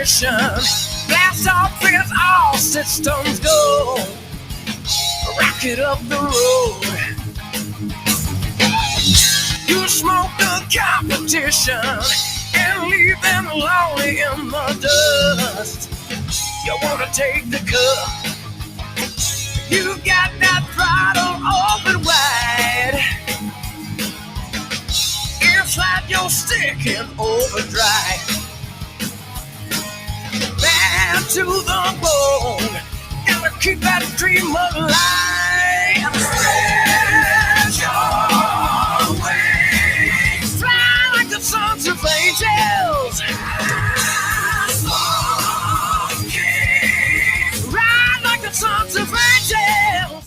ignition. Blast off as all systems go. Rocket up the road. You smoke the competition and leave them lonely in the dust. You wanna take the cup. You got that throttle open wide. Inside your stick in overdrive. Bad to the bone. Gotta keep that dream alive. Spread your wings. Fly like the sons of angels. Ride like the sons of angels.